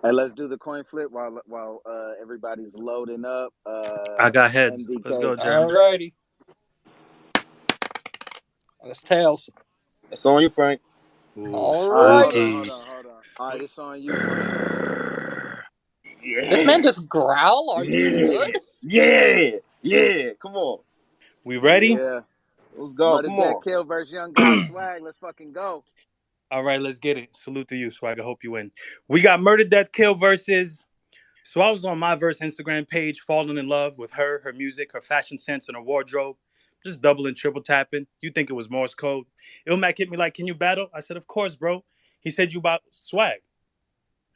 Hey, let's do the coin flip while everybody's loading up. I got heads. MDK. Let's go, Jeremy. Alrighty. That's tails. It's on you, Frank. Ooh, All Hold right. on, spooky. hold on. All right, it's on you, Frank. This man just growl. Are you good? Yeah. Come on. We ready? Yeah. Let's go. Murder Come Dead on. Kill versus Young God Swag. Let's fucking go. All right, let's get it. Salute to you, Swag. I hope you win. We got Murder, Death, Kill versus. So I was on my verse Instagram page, falling in love with her music, her fashion sense, and her wardrobe. Just double and triple tapping. You think it was Morse code. Illmac hit me like, can you battle? I said, of course, bro. He said, you about Swag.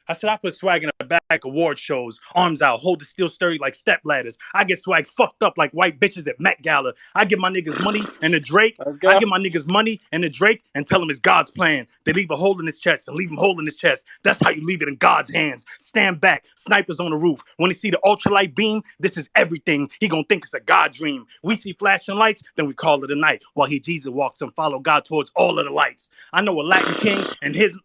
I said, I put swag in the back award shows, arms out, hold the steel sturdy like step ladders. I get swag fucked up like white bitches at Met Gala. I give my niggas money and the Drake. Let's go. I give my niggas money and the Drake and tell them it's God's plan. They leave a hole in his chest and leave him hole in his chest. That's how you leave it in God's hands. Stand back, snipers on the roof. When he see the ultralight beam, this is everything. He gonna think it's a God dream. We see flashing lights, then we call it a night. While Jesus walks and follow God towards all of the lights. I know a Latin king and his,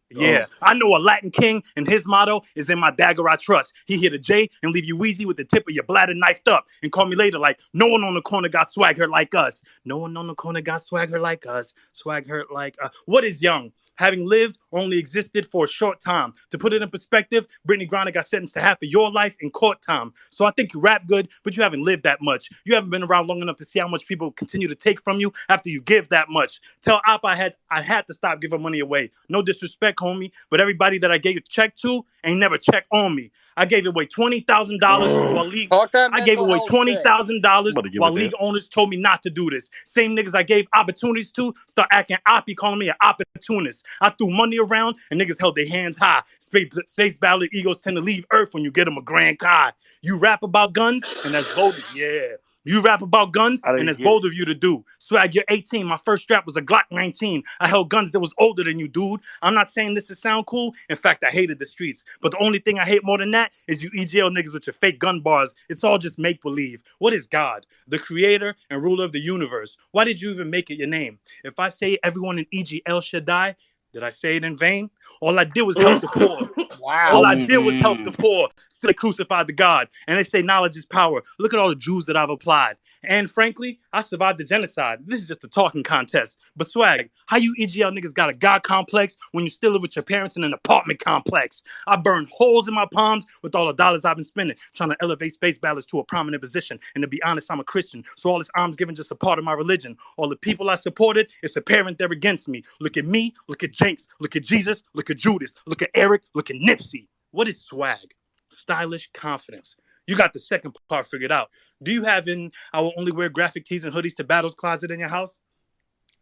I know a Latin king and his motto is in my dagger I trust. He hit a J and leave you wheezy with the tip of your bladder knifed up and call me later like, no one on the corner got swag hurt like us. No one on the corner got swag hurt like us. Swag hurt like us. What is young? Having lived or only existed for a short time. To put it in perspective, Brittany Griner got sentenced to half of your life in court time. So I think you rap good, but you haven't lived that much. You haven't been around long enough to see how much people continue to take from you after you give that much. Tell Op I had to stop giving money away. No disrespect, homie, but everybody that I gave a check to ain't never checked on me. I gave away $20,000 while league. I gave away $20,000 while league owners told me not to do this. Same niggas I gave opportunities to start acting oppy, calling me an opportunist. I threw money around and niggas held their hands high. Space battle egos tend to leave Earth when you get them a grand kai. You rap about guns and that's bold. Yeah. You rap about guns, and it's bold of you to do. Swag, you're 18. My first strap was a Glock 19. I held guns that was older than you, dude. I'm not saying this to sound cool. In fact, I hated the streets. But the only thing I hate more than that is you EGL niggas with your fake gun bars. It's all just make-believe. What is God? The creator and ruler of the universe. Why did you even make it your name? If I say everyone in EGL should die, did I say it in vain? All I did was help the poor. Wow. All I did was help the poor. Still they crucified the God. And they say knowledge is power. Look at all the Jews that I've applied. And frankly, I survived the genocide. This is just a talking contest. But Swag, how you EGL niggas got a God complex when you still live with your parents in an apartment complex? I burned holes in my palms with all the dollars I've been spending, trying to elevate space battles to a prominent position. And to be honest, I'm a Christian. So all this alms giving just a part of my religion. All the people I supported, it's apparent they're against me. Look at me, look at Jenks, look at Jesus, look at Judas, look at Eric, look at Nipsey. What is swag? Stylish confidence. You got the second part figured out. Do you have I will only wear graphic tees and hoodies to battles closet in your house?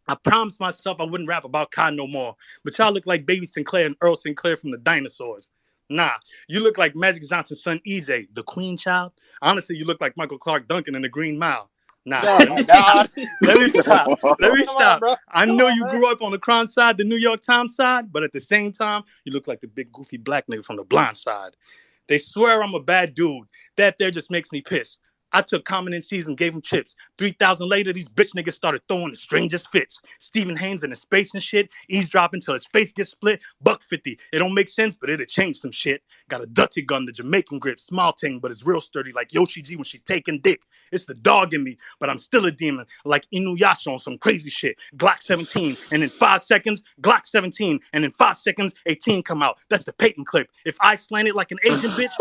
I promised myself I wouldn't rap about Khan no more. But y'all look like Baby Sinclair and Earl Sinclair from the Dinosaurs. Nah, you look like Magic Johnson's son EJ, the Queen Child. Honestly, you look like Michael Clark Duncan in the Green Mile. Nah, let me stop. Let me stop. On, I know you grew up on the crime side, the New York Times side, but at the same time, you look like the big goofy black nigga from the Blind Side. They swear I'm a bad dude. That there just makes me pissed. I took Common in season, gave him chips. 3,000 later, these bitch niggas started throwing the strangest fits. Stephen Haynes in his space and shit, eavesdropping till his face gets split. $150. It don't make sense, but it'll change some shit. Got a Dutty gun, the Jamaican grip, small ting, but it's real sturdy like Yoshi G when she taking dick. It's the dog in me, but I'm still a demon, like Inuyasha on some crazy shit. Glock 17, and in 5 seconds, Glock 17, and in 5 seconds, 18 come out. That's the Peyton clip. If I slant it like an Asian bitch,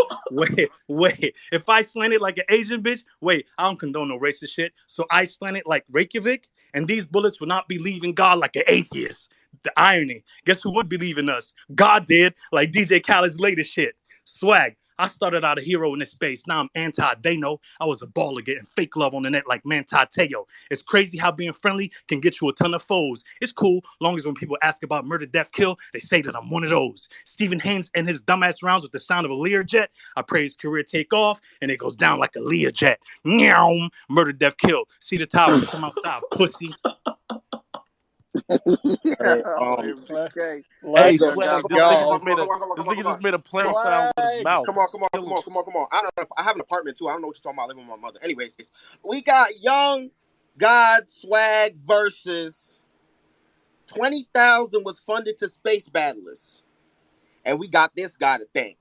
wait. If I slant it like an Asian bitch, wait, I don't condone no racist shit. So I slant it like Reykjavik, and these bullets will not believe in God like an atheist. The irony. Guess who would believe in us? God did, like DJ Khaled's latest shit. Swag. I started out a hero in this space. Now I'm anti. They know I was a baller getting fake love on the net like Manti Teo. It's crazy how being friendly can get you a ton of foes. It's cool, long as when people ask about murder, death, kill, they say that I'm one of those. Stephen Haynes and his dumbass rounds with the sound of a Learjet. I pray his career take off and it goes down like a Learjet. Meow. Murder, death, kill. See the towers come outside, pussy. Hey, Swag, this nigga just made a plain sound with his mouth. Come on. I have an apartment too. I don't know what you're talking about. I live with my mother. Anyways, we got Young God Swag versus 20,000 was funded to space battlers. And we got this guy to thank.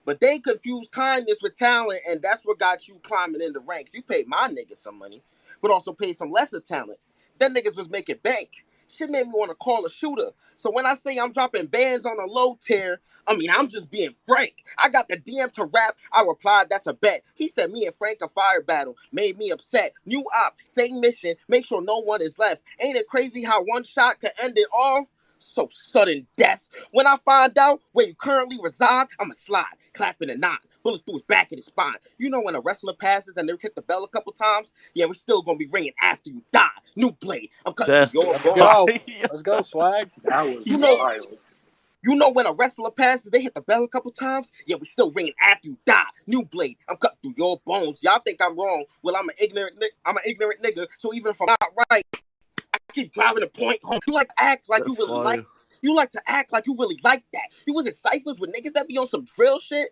But they confuse kindness with talent, and that's what got you climbing in the ranks. You paid my niggas some money, but also paid some lesser talent. Them niggas was making bank. Shit made me want to call a shooter. So when I say I'm dropping bands on a low tier, I mean, I'm just being frank. I got the DM to rap. I replied, that's a bet. He said me and Frank a fire battle. Made me upset. New op, same mission. Make sure no one is left. Ain't it crazy how one shot could end it all? So sudden death. When I find out where you currently reside, I'ma slide, clapping a knot. Bullets through his back and his spine. You know when a wrestler passes and they hit the bell a couple times? Yeah, we're still gonna be ringing after you die. New blade. I'm cutting through your Let's bone. go. Let's go, Swag. That was You know, wild. you know when a wrestler passes, they hit the bell a couple times? Yeah, we still ringing after you die. New blade. I'm cutting through your bones. Y'all think I'm wrong? Well, I'm an ignorant nigga. So even if I'm not right, I keep driving the point home. You like to act like That's you really fire. like. You like to act like you really like that. You was in ciphers with niggas that be on some drill shit,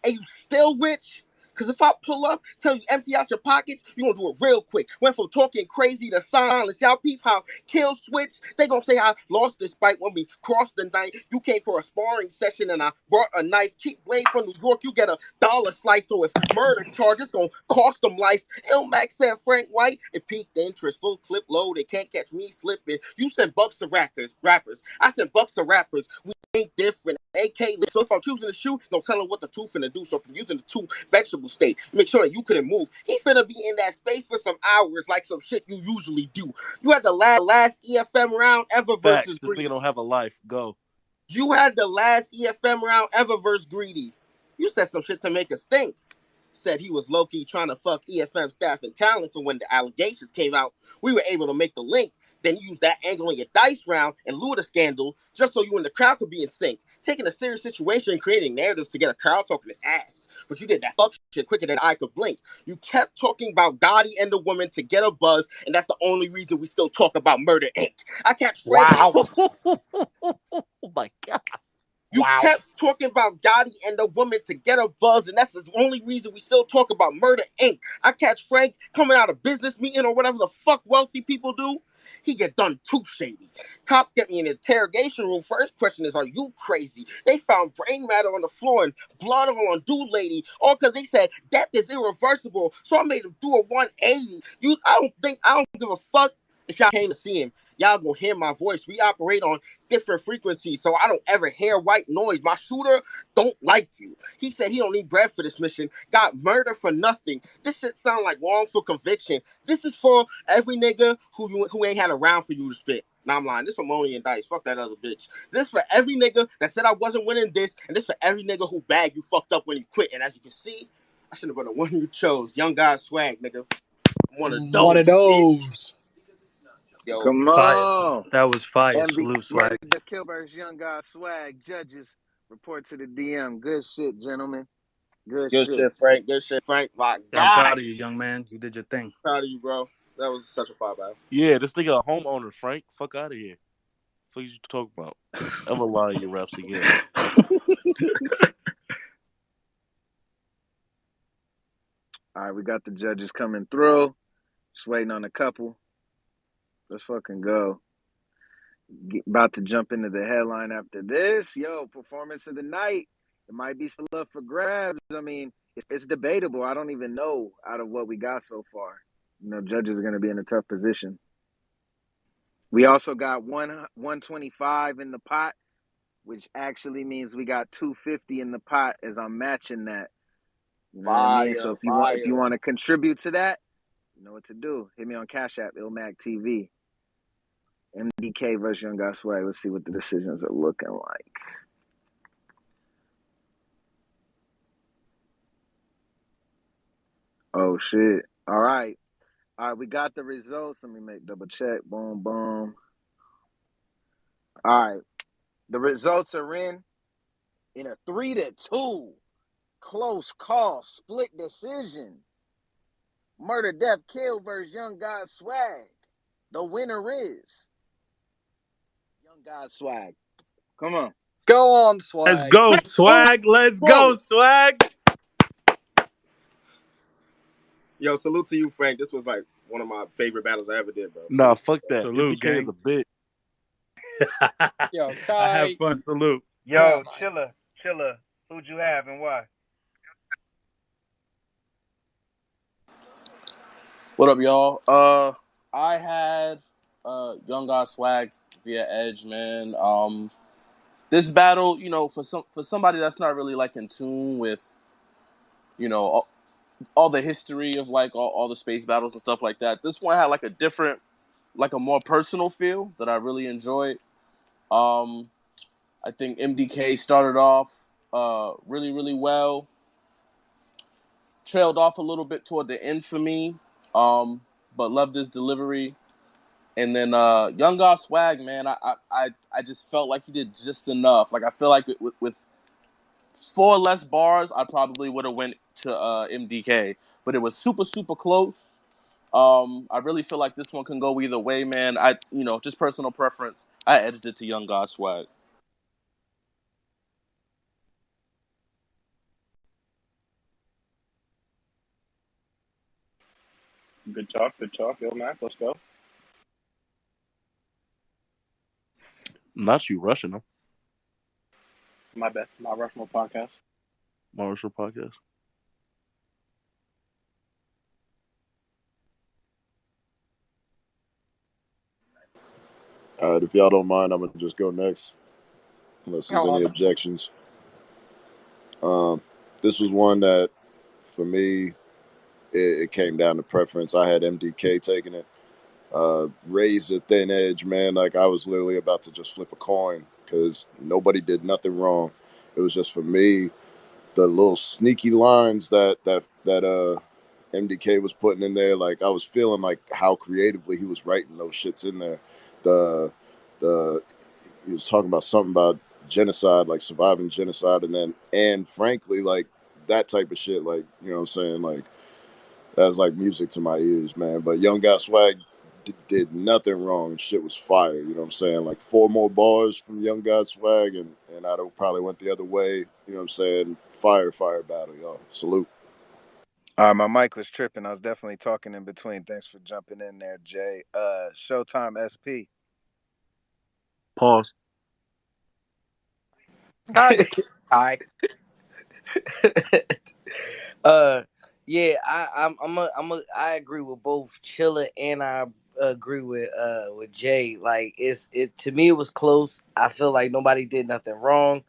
and you still rich. Cause if I pull up, tell you empty out your pockets, you gonna do it real quick. Went from talking crazy to silence. Y'all peep how kill switch. They gonna say I lost this fight when we crossed the night. You came for a sparring session and I brought a knife. Cheap blade from New York, you get $1 slice. So if murder charges gonna cost them life. Illmac said Frank White, it peaked interest. Full clip load, they can't catch me slipping. You sent bucks to rappers. I sent bucks to rappers. We ain't different. AK, so if I'm choosing to shoot, don't tell him what the two finna do. So if I'm using the two vegetable state, make sure that you couldn't move. He finna be in that space for some hours, like some shit you usually do. You had the last EFM round ever Facts. versus This nigga Greedy. don't have a life. Go. You had the last EFM round ever versus Greedy. You said some shit to make us think. Said he was low-key trying to fuck EFM staff and talent, so when the allegations came out, we were able to make the link. Then use that angle in your dice round and lure the scandal just so you and the crowd could be in sync. Taking a serious situation and creating narratives to get a crowd talking his ass. But you did that fuck shit quicker than I could blink. You kept talking about Gotti and the woman to get a buzz, and that's the only reason we still talk about Murder Inc. I catch Frank. Wow. Oh my god. You kept talking about Gotti and the woman to get a buzz, and that's the only reason we still talk about Murder Inc. I catch Frank coming out of business meeting or whatever the fuck wealthy people do. He get done too shady. Cops get me in the interrogation room. First question is, are you crazy? They found brain matter on the floor and blood on dude lady, all because they said death is irreversible. So I made him do a 180. I don't give a fuck if y'all came to see him. Y'all gonna hear my voice. We operate on different frequencies, so I don't ever hear white noise. My shooter don't like you. He said he don't need bread for this mission. Got murdered for nothing. This shit sound like wrongful conviction. This is for every nigga who ain't had a round for you to spit. Nah, I'm lying. This for Moni and Dice. Fuck that other bitch. This for every nigga that said I wasn't winning this, and this for every nigga who bagged you fucked up when you quit. And as you can see, I should have been the one you chose. Young guy swag, nigga. I'm one of those. One of those. Yo, Come Fire. on. That was fire. MD Salute, Swag. The Kilburg's young guy swag. Judges report to the DM. Good shit, gentlemen. Good shit. Frank. Good shit, Frank. My Yeah, I'm God. proud of you, young man. You did your thing. Proud of you, bro. That was such a fire battle. Yeah, this nigga a homeowner, Frank. Fuck out of here. What you talk about? Ever lie to your raps again? All right, we got the judges coming through. Just waiting on a couple. Let's fucking go. About to jump into the headline after this. Yo, performance of the night. It might be still up for grabs. I mean, it's debatable. I don't even know out of what we got so far. You know, judges are going to be in a tough position. We also got 125 in the pot, which actually means we got 250 in the pot as I'm matching that. You know what I mean? So if you want to contribute to that, you know what to do. Hit me on Cash App, Illmac TV. MDK versus Young God Swag. Let's see what the decisions are looking like. Oh, shit. All right. All right, we got the results. Let me make double check. Boom, boom. All right. The results are in a 3-2 close call split decision. Murder, death, kill versus Young God Swag. The winner is Young God Swag. Come on. Go on, Swag. Let's go, Swag. Let's go, Swag. Yo, salute to you, Frank. This was like one of my favorite battles I ever did, bro. Nah, fuck that. Salute, MDK gang. is a bitch. Yo, I have Kai. fun. Salute. Yo, Chilla. Who'd you have and why? What up, y'all? I had Young God Swag via Edge, man. This battle, for somebody that's not really like in tune with, all the history of like all the space battles and stuff like that. This one had like a different, like a more personal feel that I really enjoyed. Um, I think MDK started off really, really well. Trailed off a little bit toward the end for me, but loved his delivery. And then Young God Swag, man, I just felt like he did just enough. Like I feel like with four less bars, I probably would have went to MDK, but it was super super close. I really feel like this one can go either way, man. Just personal preference. I edged it to Young God Swag. Good talk, good talk. Illmac, let's go. Not you rushing them. My bad. My Rushmore podcast. Marshall podcast. All right, if y'all don't mind, I'm gonna just go next, unless there's any objections. Um, this was one that, for me, it came down to preference. I had MDK taking it. Raised a thin edge, man. Like I was literally about to just flip a coin because nobody did nothing wrong. It was just for me the little sneaky lines that MDK was putting in there. Like I was feeling like how creatively he was writing those shits in there. The the he was talking about something about genocide, like surviving genocide, and frankly, like that type of shit. Like you know what I'm saying, like that was like music to my ears, man. But Young Got Swag did nothing wrong. Shit was fire. You know what I'm saying? Like four more bars from Young God Swag, and I'd have probably went the other way. You know what I'm saying? Fire battle, y'all. Salute. My mic was tripping. I was definitely talking in between. Thanks for jumping in there, Jay. Showtime SP. Pause. Hi. Yeah, I agree with both Chilla and I agree with Jay. Like it to me it was close. I feel like nobody did nothing wrong.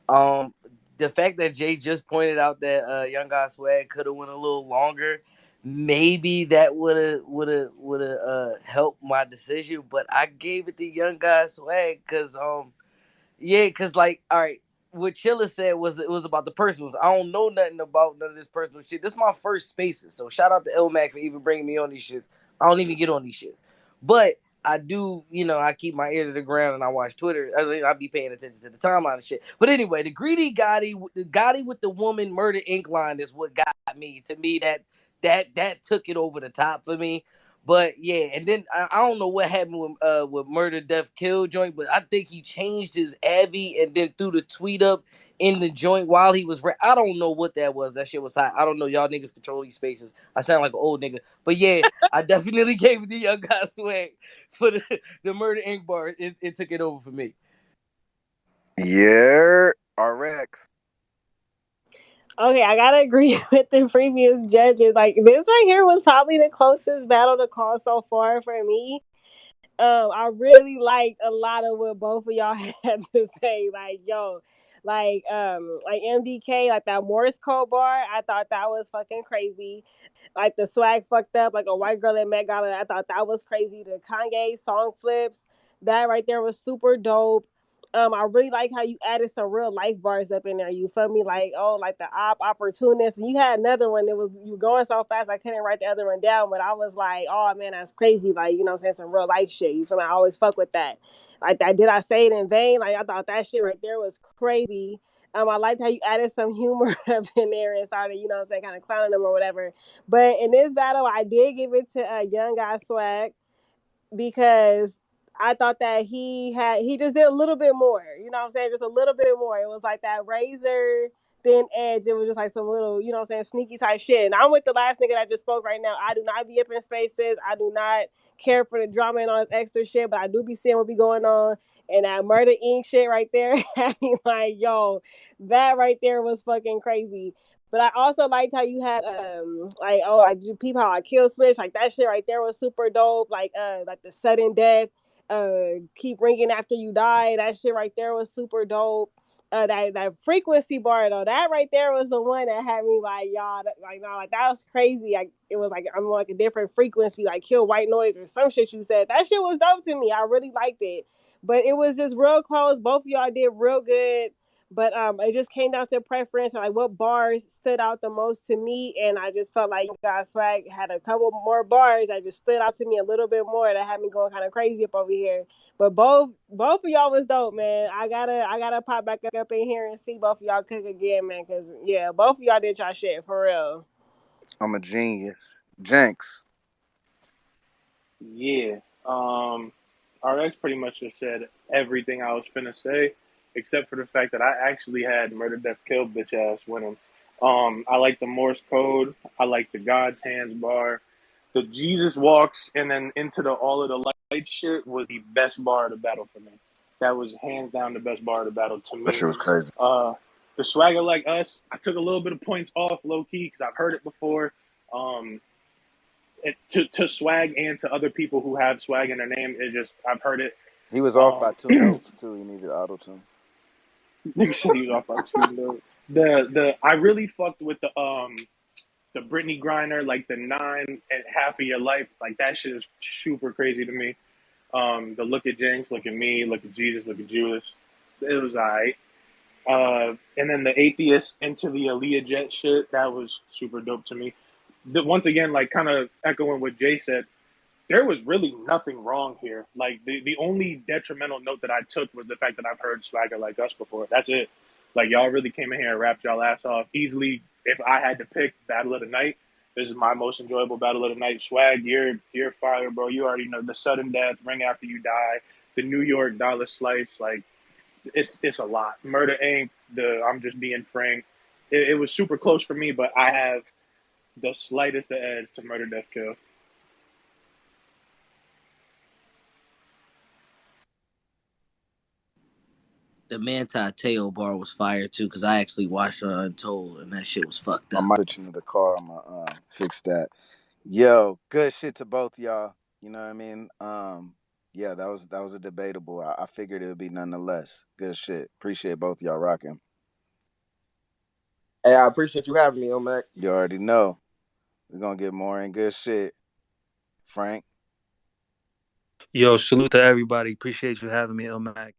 Um, the fact that Jay just pointed out that Young God Swag could have went a little longer, maybe that would have helped my decision. But I gave it to Young God Swag because yeah, because like, all right, what Chilla said was it was about the personals. I don't know nothing about none of this personal shit. This is my first spaces, so shout out to Illmac for even bringing me on these shits. I don't even get on these shits, but I do, I keep my ear to the ground and I watch Twitter. I be paying attention to the timeline and shit. But anyway, the greedy Gotti with the woman murder ink line is what got me. To me, that took it over the top for me. But yeah, and then I don't know what happened with Murder Death Kill joint, but I think he changed his Abby and then threw the tweet up in the joint while he was. I don't know what that was. That shit was hot. I don't know. Y'all niggas control these spaces. I sound like an old nigga, but yeah, I definitely gave it to Young guy Swag for the Murder Ink bar. It took it over for me. Yeah, RX. Okay, I gotta agree with the previous judges. Like this right here was probably the closest battle to call so far for me. I really liked a lot of what both of y'all had to say. Like, yo, like MDK, like that Morse code bar, I thought that was fucking crazy. Like the swag fucked up, like a white girl at Met Gala, I thought that was crazy. The Kanye song flips, that right there was super dope. I really like how you added some real life bars up in there. You feel me? Like, oh, like the opportunist. And you had another one that was you were going so fast I couldn't write the other one down, but I was like, oh man, that's crazy. Like, you know what I'm saying? Some real life shit. You feel me? I always fuck with that. Like that, did I say it in vain? Like I thought that shit right there was crazy. I liked how you added some humor up in there and started, you know what I'm saying, kind of clowning them or whatever. But in this battle, I did give it to Young Guy Swag because I thought that he just did a little bit more. You know what I'm saying? Just a little bit more. It was like that razor thin edge. It was just like some little, you know what I'm saying, sneaky type shit. And I'm with the last nigga that just spoke right now. I do not be up in spaces. I do not care for the drama and all this extra shit, but I do be seeing what be going on. And that Murder Inc. shit right there had me like, yo, that right there was fucking crazy. But I also liked how you had like, oh, I do peep how I kill switch, like that shit right there was super dope. Like the sudden death, keep ringing after you die. That shit right there was super dope. That frequency bar though, that right there was the one that had me like, y'all, like, no, like that was crazy. Like it was like I'm like a different frequency, like kill white noise or some shit you said. That shit was dope to me. I really liked it, but it was just real close. Both of y'all did real good. But it just came down to preference and like what bars stood out the most to me, and I just felt like God Swag had a couple more bars that just stood out to me a little bit more that had me going kind of crazy up over here. But both of y'all was dope, man. I gotta pop back up in here and see both of y'all cook again, man. Cause yeah, both of y'all did y'all shit for real. I'm a genius. Jenks. Yeah. RX pretty much just said everything I was finna say, except for the fact that I actually had Murder Death Kill bitch ass winning. I like the Morse code. I like the God's hands bar. The Jesus walks and then into the all of the light shit was the best bar of the battle for me. That was hands down the best bar of the battle to That me. shit was crazy. The swagger like us, I took a little bit of points off low key because I've heard it before. To swag and to other people who have swag in their name, it just I've heard it. He was off by 2 notes too. He needed auto tune. Nigga said he was off by 2 notes. The I really fucked with the Britney Griner, like the 9 and half of your life, like that shit is super crazy to me. The look at Jenks, look at me, look at Jesus, look at Judas. It was alright. And then the atheist into the Aaliyah Jet shit, that was super dope to me. Once again, like kind of echoing what Jay said, there was really nothing wrong here. Like the only detrimental note that I took was the fact that I've heard Swagger Like Us before. That's it. Like y'all really came in here and rapped y'all ass off. Easily, if I had to pick Battle of the Night, this is my most enjoyable Battle of the Night. Swag, you're fire, bro. You already know the sudden death, ring after you die, the New York dollar slice. Like it's a lot. Murder Inc. I'm just being frank. It was super close for me, but I have the slightest edge to Murder Death Kill. The Manti Teo bar was fire too, because I actually watched Untold and that shit was fucked I up. might switch into the car. I'm gonna fix that. Yo, good shit to both y'all. You know what I mean? Yeah, that was a debatable. I figured it would be nonetheless. Good shit. Appreciate both y'all rocking. Hey, I appreciate you having me, Illmac. You already know. We're gonna get more in good shit. Frank. Yo, salute to everybody. Appreciate you having me, Illmac.